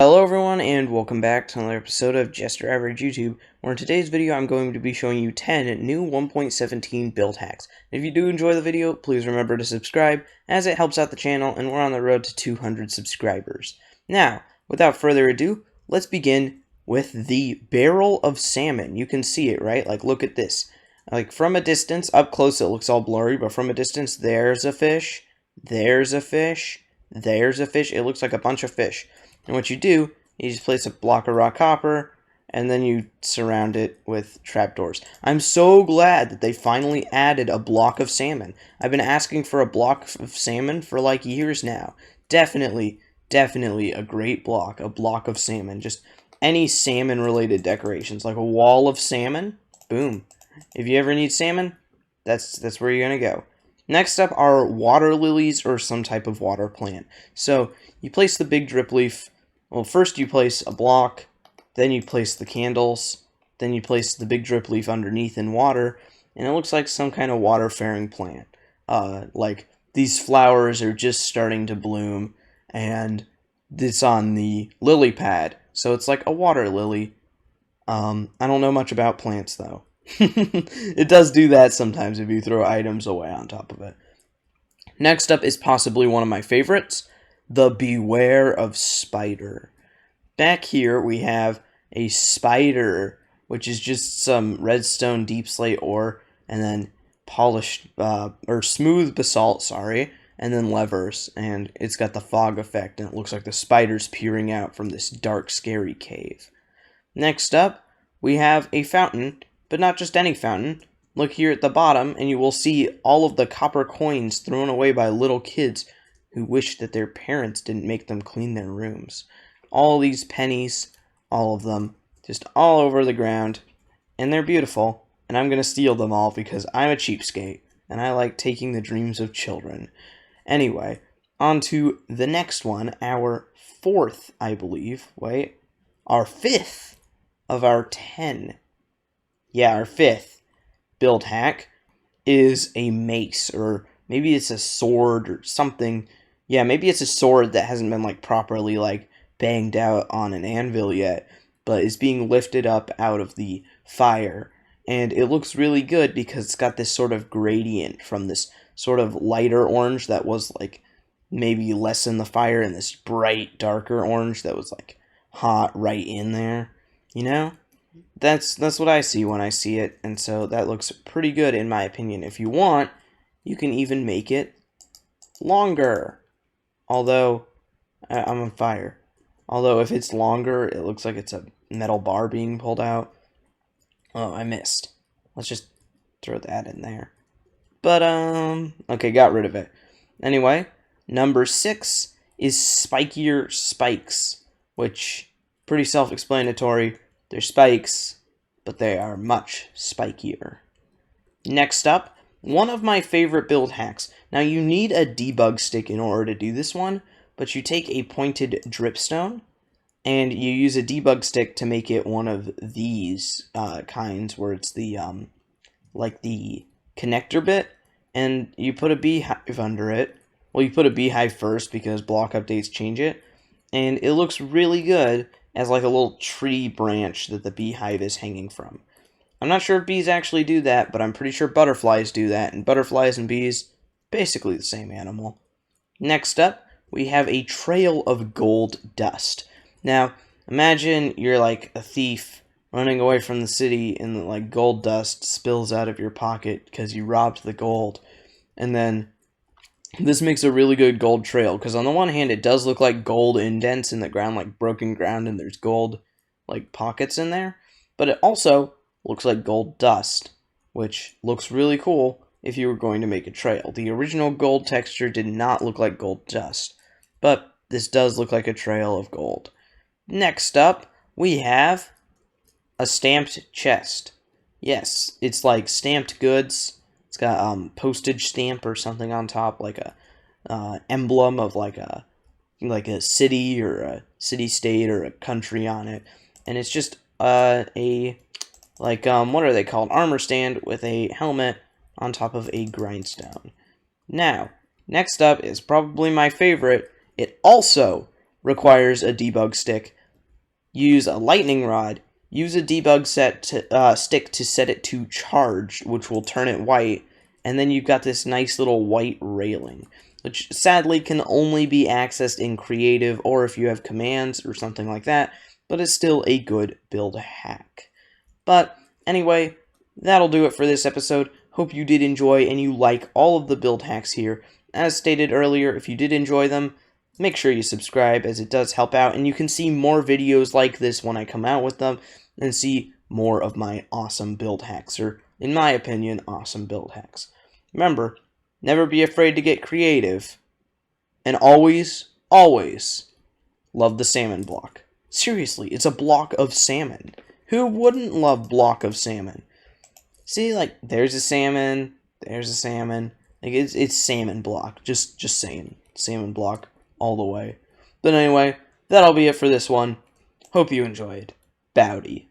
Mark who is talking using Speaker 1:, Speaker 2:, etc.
Speaker 1: Hello everyone and welcome back to another episode of Just Your Average YouTube, where in today's video I'm going to be showing you 10 new 1.17 build hacks. If you do enjoy the video, please remember to subscribe as it helps out the channel and we're on the road to 200 subscribers. Now, without further ado, let's begin with the barrel of salmon. You can see it, right? Like, look at this. Like, from a distance, up close it looks all blurry, but from a distance, there's a fish, there's a fish, there's a fish. It looks like a bunch of fish. And what you do, you just place a block of raw copper, and then you surround it with trapdoors. I'm so glad that they finally added a block of salmon. I've been asking for a block of salmon for like years now. Definitely a great block, a block of salmon. Just any salmon-related decorations, like a wall of salmon, boom. If you ever need salmon, that's where you're gonna go. Next up are water lilies or some type of water plant. So you place the big drip leaf. Well, first you place a block, then you place the candles, then you place the big drip leaf underneath in water, and it looks like some kind of water-faring plant. Like these flowers are just starting to bloom, and it's on the lily pad, so it's like a water lily. I don't know much about plants though. It does do that sometimes if you throw items away on top of it. Next up is possibly one of my favorites, the Beware of Spider. Back here we have a spider, which is just some redstone deep slate ore, and then polished, or smooth basalt, sorry, and then levers, and it's got the fog effect, and it looks like the spider's peering out from this dark, scary cave. Next up, we have a fountain, but not just any fountain. Look here at the bottom, and you will see all of the copper coins thrown away by little kids who wish that their parents didn't make them clean their rooms. All these pennies, all of them, just all over the ground, and they're beautiful, and I'm going to steal them all because I'm a cheapskate, and I like taking the dreams of children. Anyway, on to the next one, our fourth, I believe, our fifth of our 10. Yeah, our fifth build hack is a mace, or maybe it's a sword or something. Yeah, maybe it's a sword that hasn't been like properly like banged out on an anvil yet, but is being lifted up out of the fire. And it looks really good because it's got this sort of gradient from this sort of lighter orange that was like maybe less in the fire, and this bright darker orange that was like hot right in there, you know? That's what I see when I see it, and so that looks pretty good in my opinion. If you want, you can even make it longer. Although, I'm on fire. Although if it's longer, it looks like it's a metal bar being pulled out. Oh, I missed. Let's just throw that in there. But, okay, got rid of it. Anyway, number 6 is spikier spikes, which, pretty self-explanatory. They're spikes, but they are much spikier. Next up, one of my favorite build hacks. Now, you need a debug stick in order to do this one, but you take a pointed dripstone, and you use a debug stick to make it one of these kinds, where it's the, like the connector bit, and you put a beehive under it. Well, you put a beehive first because block updates change it, and it looks really good as like a little tree branch that the beehive is hanging from. I'm not sure if bees actually do that, but I'm pretty sure butterflies do that, and butterflies and bees, basically the same animal. Next up, we have a trail of gold dust. Now, imagine you're like a thief running away from the city, and like gold dust spills out of your pocket because you robbed the gold, and then this makes a really good gold trail, because on the one hand, it does look like gold indents in the ground, like broken ground, and there's gold, like, pockets in there, but it also looks like gold dust, which looks really cool if you were going to make a trail. The original gold texture did not look like gold dust, but this does look like a trail of gold. Next up, we have a stamped chest. Yes, it's like stamped goods. It's got postage stamp or something on top, like a emblem of like a city or a city-state or a country on it, and it's just a what are they called? Armor stand with a helmet on top of a grindstone. Now, next up is probably my favorite. It also requires a debug stick. Use a lightning rod. Use a debug stick to set it to charged, which will turn it white. And then you've got this nice little white railing, which sadly can only be accessed in creative or if you have commands or something like that, but it's still a good build hack. But anyway, that'll do it for this episode. Hope you did enjoy and you like all of the build hacks here. As stated earlier, if you did enjoy them, make sure you subscribe, as it does help out, and you can see more videos like this when I come out with them, and see more of my awesome build hacks, or, in my opinion, awesome build hacks. Remember, never be afraid to get creative, and always, always love the salmon block. Seriously, it's a block of salmon. Who wouldn't love block of salmon? See, like, there's a salmon, there's a salmon. Like, it's salmon block. Just saying. Salmon block all the way. But anyway, that'll be it for this one. Hope you enjoyed. Bowdy.